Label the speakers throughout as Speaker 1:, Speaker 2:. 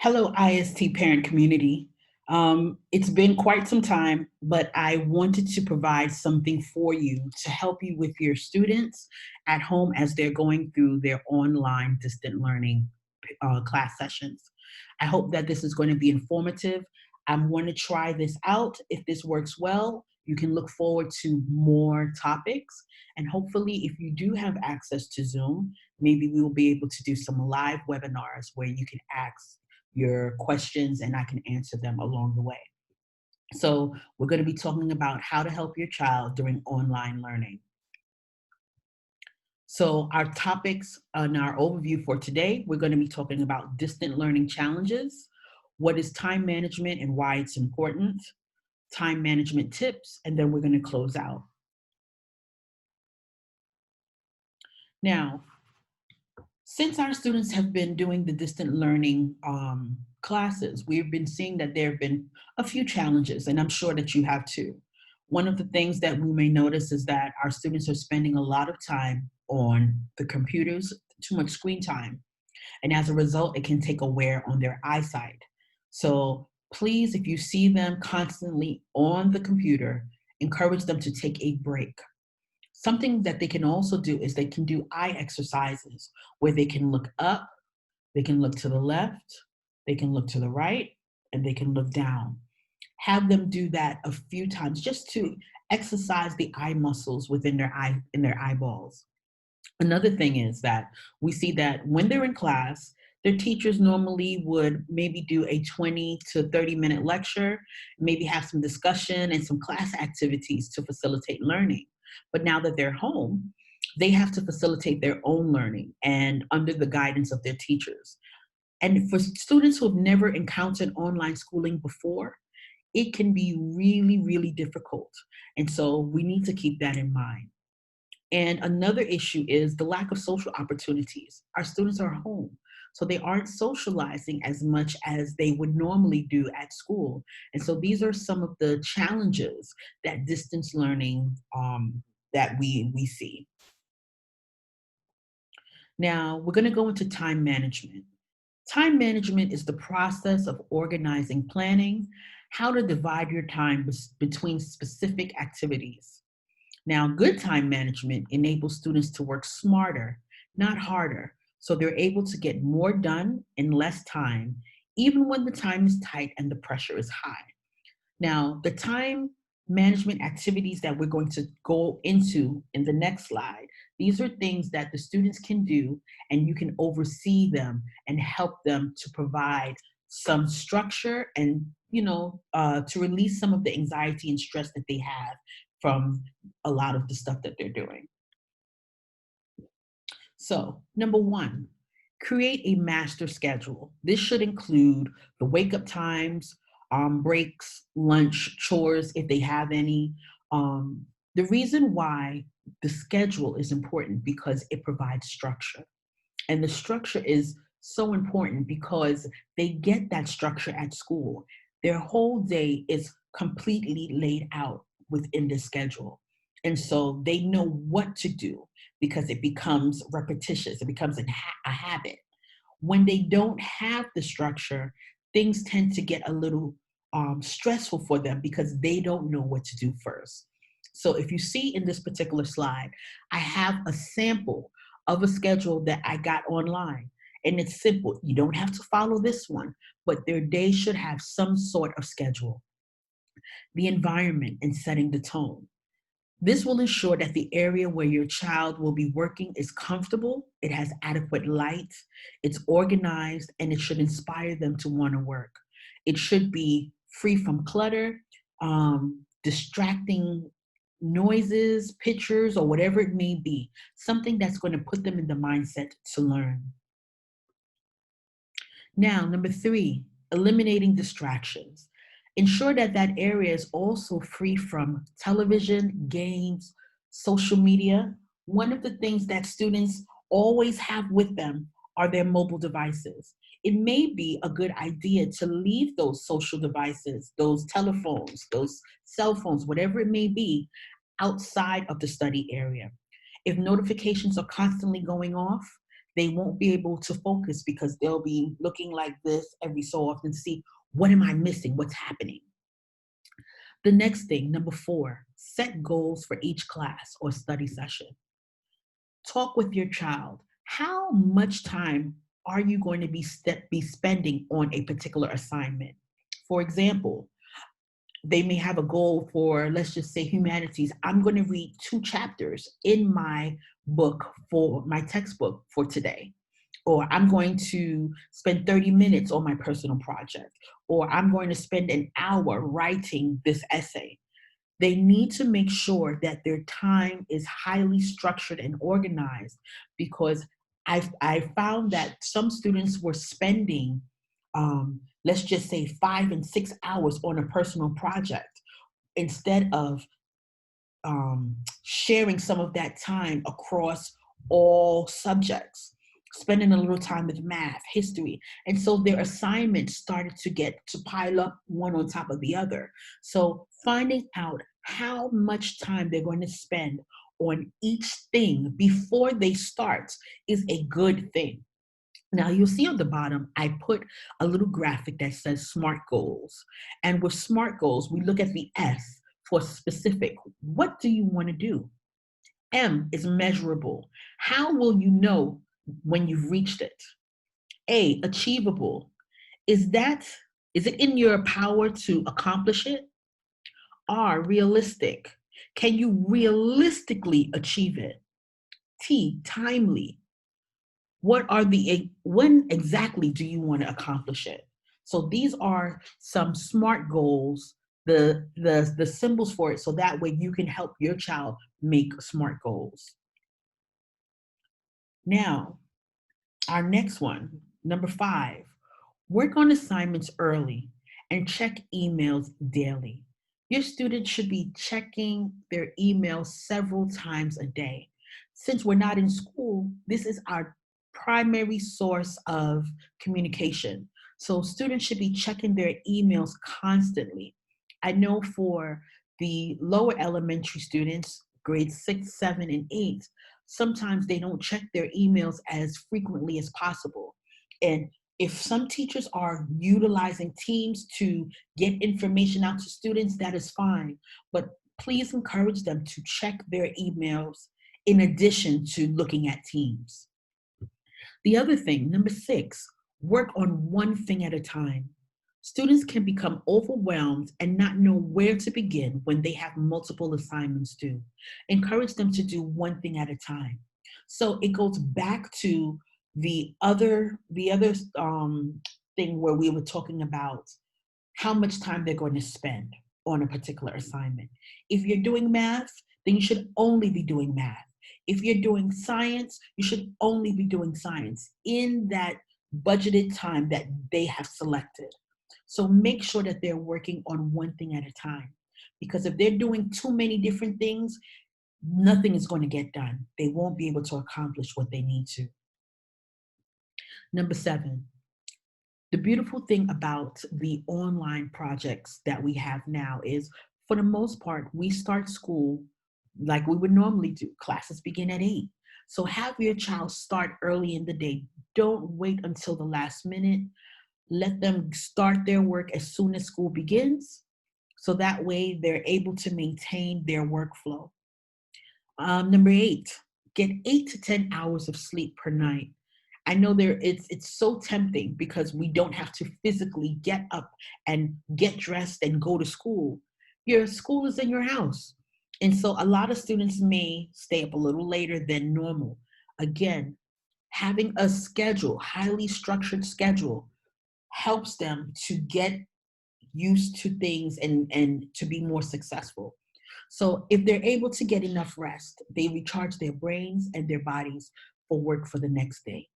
Speaker 1: Hello, IST parent community. It's been quite some time, but I wanted to provide something for you to help you with your students at home as they're going through their online distant learning class sessions. I hope that this is going to be informative. I'm going to try this out. If this works well, you can look forward to more topics. And hopefully, if you do have access to Zoom, maybe we will be able to do some live webinars where you can ask your questions and I can answer them along the way. So we're going to be talking about how to help your child during online learning. So our topics and our overview for today, we're going to be talking about distant learning challenges, what is time management and why it's important, time management tips, and then we're going to close out. Now, since our students have been doing the distant learning classes, we've been seeing that there have been a few challenges, and I'm sure that you have too. One of the things that we may notice is that our students are spending a lot of time on the computers, too much screen time. And as a result, it can take a wear on their eyesight. So please, if you see them constantly on the computer, encourage them to take a break. Something that they can also do is they can do eye exercises where they can look up, they can look to the left, they can look to the right, and they can look down. Have them do that a few times just to exercise the eye muscles within their eyeballs. Another thing is that we see that when they're in class, their teachers normally would maybe do a 20 to 30-minute lecture, maybe have some discussion and some class activities to facilitate learning. But now that they're home, they have to facilitate their own learning and under the guidance of their teachers. And for students who have never encountered online schooling before, it can be really, really difficult. And so we need to keep that in mind. And another issue is the lack of social opportunities. Our students are home, so they aren't socializing as much as they would normally do at school. And so these are some of the challenges that distance learning that we see. Now, we're going to go into time management. Time management is the process of organizing planning, how to divide your time between specific activities. Now, good time management enables students to work smarter, not harder, so they're able to get more done in less time, even when the time is tight and the pressure is high. Now, the time management activities that we're going to go into in the next slide, these are things that the students can do and you can oversee them and help them to provide some structure and, to release some of the anxiety and stress that they have from a lot of the stuff that they're doing. So, number one, create a master schedule. This should include the wake up times, breaks, lunch, chores, if they have any. The reason why the schedule is important because it provides structure. And the structure is so important because they get that structure at school. Their whole day is completely laid out within the schedule. And so they know what to do because it becomes repetitious, it becomes a habit. When they don't have the structure, things tend to get a little stressful for them because they don't know what to do first. So if you see in this particular slide, I have a sample of a schedule that I got online. And it's simple. You don't have to follow this one, but their day should have some sort of schedule. The environment and setting the tone. This will ensure that the area where your child will be working is comfortable, it has adequate light, it's organized, and it should inspire them to want to work. It should be free from clutter, distracting noises, pictures, or whatever it may be, something that's going to put them in the mindset to learn. Now, number three, eliminating distractions. Ensure that that area is also free from television, games, social media. One of the things that students always have with them are their mobile devices. It may be a good idea to leave those social devices, those telephones, those cell phones, whatever it may be, outside of the study area. If notifications are constantly going off, They won't be able to focus because they'll be looking like this every so often to see what am I missing, what's happening. The next thing, number 4, set goals for each class or study session. Talk with your child. How much time are you going to be spending on a particular assignment? For example, they may have a goal for, let's just say, humanities. I'm going to read 2 chapters in my book for my textbook for today. Or I'm going to spend 30 minutes on my personal project. Or I'm going to spend an hour writing this essay. They need to make sure that their time is highly structured and organized, because I found that some students were spending, let's just say, 5 and 6 hours on a personal project instead of sharing some of that time across all subjects, spending a little time with math, history. And so their assignments started to get to pile up one on top of the other. So finding out how much time they're going to spend on each thing before they start is a good thing. Now, you'll see on the bottom, I put a little graphic that says SMART goals. And with SMART goals, we look at the S for specific. What do you want to do? M is measurable. How will you know when you've reached it? A, achievable. Is that is it in your power to accomplish it? R, realistic. Can you realistically achieve it? T, timely. When exactly do you want to accomplish it? So these are some SMART goals, the symbols for it, so that way you can help your child make SMART goals. Now, our next one, number 5, work on assignments early and check emails daily. Your students should be checking their emails several times a day. Since we're not in school, this is our primary source of communication. So students should be checking their emails constantly. I know for the lower elementary students, grades 6, 7, and 8, sometimes they don't check their emails as frequently as possible. And if some teachers are utilizing Teams to get information out to students, that is fine. But please encourage them to check their emails in addition to looking at Teams. The other thing, number 6, work on one thing at a time. Students can become overwhelmed and not know where to begin when they have multiple assignments due. Encourage them to do one thing at a time. So it goes back to the other thing where we were talking about how much time they're going to spend on a particular assignment. If you're doing math, then you should only be doing math. If you're doing science, you should only be doing science in that budgeted time that they have selected. So make sure that they're working on one thing at a time. Because if they're doing too many different things, nothing is going to get done. They won't be able to accomplish what they need to. Number 7, the beautiful thing about the online projects that we have now is, for the most part, we start school like we would normally do. Classes begin at 8. So have your child start early in the day. Don't wait until the last minute. Let them start their work as soon as school begins, so that way they're able to maintain their workflow. Number 8, get 8 to 10 hours of sleep per night. I know it's so tempting because we don't have to physically get up and get dressed and go to school. Your school is in your house. And so a lot of students may stay up a little later than normal. Again, having a schedule, highly structured schedule, helps them to get used to things and to be more successful. So if they're able to get enough rest, they recharge their brains and their bodies for work for the next day.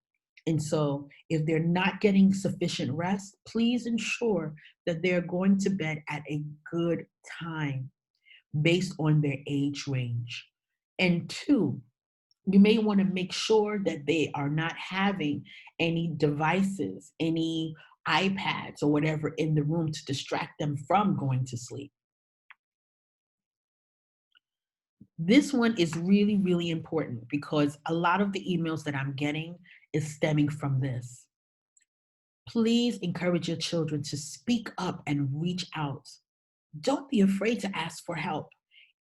Speaker 1: And so if they're not getting sufficient rest, please ensure that they're going to bed at a good time based on their age range. And 2, you may want to make sure that they are not having any devices, any iPads or whatever in the room to distract them from going to sleep. This one is really, really important because a lot of the emails that I'm getting is stemming from this. Please encourage your children to speak up and reach out. Don't be afraid to ask for help.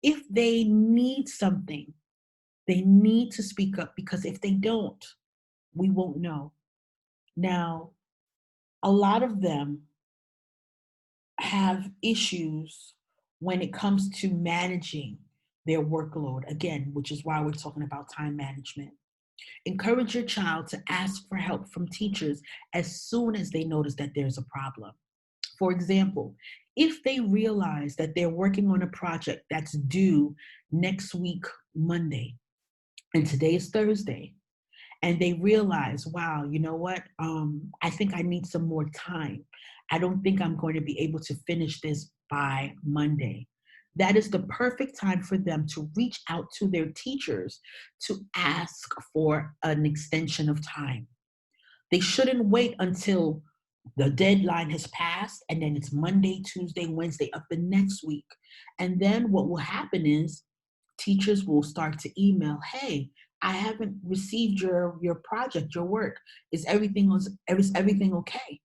Speaker 1: If they need something, they need to speak up, because if they don't, we won't know. Now, a lot of them have issues when it comes to managing their workload, again, which is why we're talking about time management. Encourage your child to ask for help from teachers as soon as they notice that there's a problem. For example, if they realize that they're working on a project that's due next week, Monday, and today is Thursday, and they realize, wow, you know what? I think I need some more time. I don't think I'm going to be able to finish this by Monday. That is the perfect time for them to reach out to their teachers to ask for an extension of time. They shouldn't wait until the deadline has passed and then it's Monday, Tuesday, Wednesday of the next week. And then what will happen is teachers will start to email, hey, I haven't received your project, your work. Is everything okay?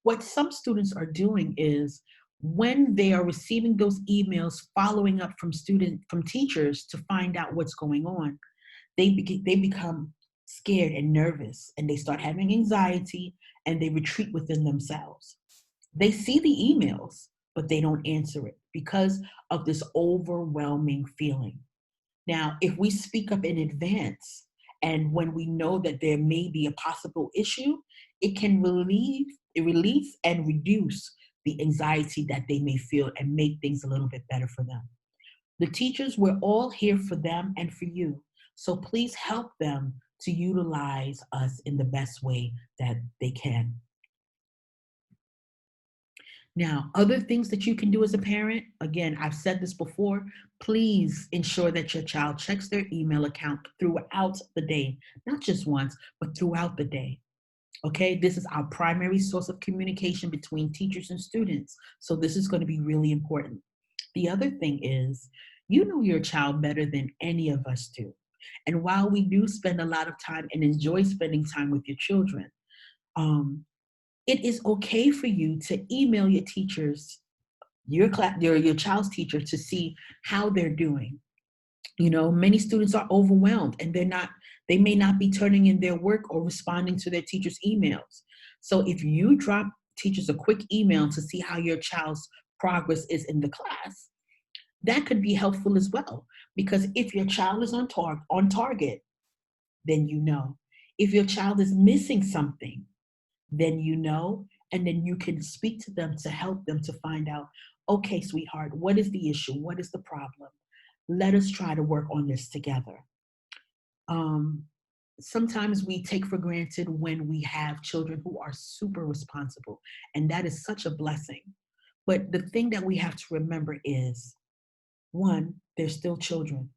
Speaker 1: What some students are doing is, when they are receiving those emails following up from teachers to find out what's going on, they become scared and nervous, and they start having anxiety, and they retreat within themselves. They see the emails, but they don't answer it because of this overwhelming feeling. Now, if we speak up in advance, and when we know that there may be a possible issue, it can release and reduce the anxiety that they may feel and make things a little bit better for them. The teachers, we're all here for them and for you. So please help them to utilize us in the best way that they can. Now, other things that you can do as a parent, again, I've said this before, please ensure that your child checks their email account throughout the day, not just once, but throughout the day. Okay, this is our primary source of communication between teachers and students. So this is going to be really important. The other thing is, you know your child better than any of us do. And while we do spend a lot of time and enjoy spending time with your children, um, it is okay for you to email your teachers, your child's teacher, to see how they're doing. You know, many students are overwhelmed, and they may not be turning in their work or responding to their teachers' emails. So if you drop teachers a quick email to see how your child's progress is in the class, that could be helpful as well. Because if your child is on target, then you know. If your child is missing something, then you know, and then you can speak to them to help them to find out, okay, sweetheart, what is the issue? What is the problem? Let us try to work on this together. Um, Sometimes we take for granted when we have children who are super responsible, and that is such a blessing. But the thing that we have to remember is, one, they're still children.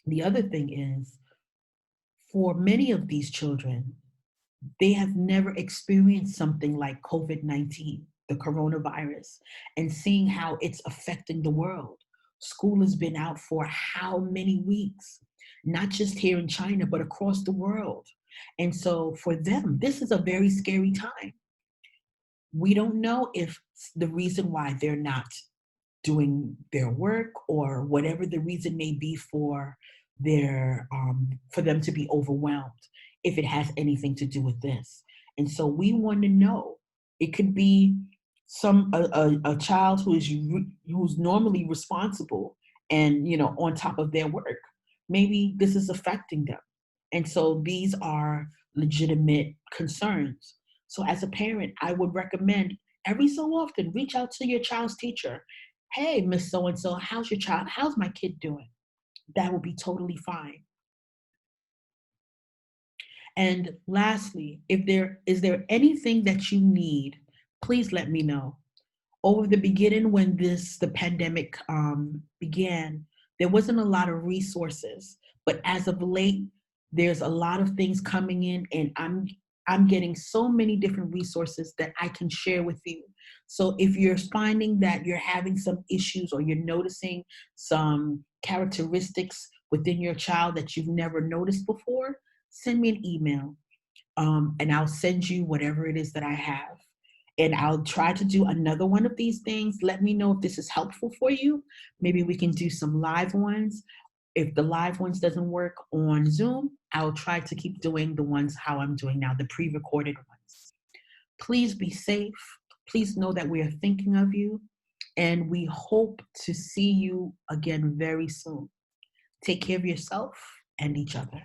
Speaker 1: The other thing is, for many of these children, they have never experienced something like COVID-19, the coronavirus, and seeing how it's affecting the world. School has been out for how many weeks? Not just here in China, but across the world. And so for them, this is a very scary time. We don't know if the reason why they're not doing their work, or whatever the reason may be for for them to be overwhelmed, if it has anything to do with this. And so we want to know. It could be a child who's normally responsible and, you know, on top of their work. Maybe this is affecting them, and so these are legitimate concerns. So as a parent, I would recommend, every so often, reach out to your child's teacher. Hey, Miss So and so, how's my kid doing? That will be totally fine. And lastly, if there is there anything that you need, please let me know. Over the beginning, when the pandemic began, there wasn't a lot of resources, but as of late, there's a lot of things coming in, and I'm getting so many different resources that I can share with you. So if you're finding that you're having some issues, or you're noticing some characteristics within your child that you've never noticed before, send me an email. and I'll send you whatever it is that I have. And I'll try to do another one of these things. Let me know if this is helpful for you. Maybe we can do some live ones. If the live ones doesn't work on Zoom, I'll try to keep doing the ones how I'm doing now, the pre-recorded ones. Please be safe. Please know that we are thinking of you, and we hope to see you again very soon. Take care of yourself and each other.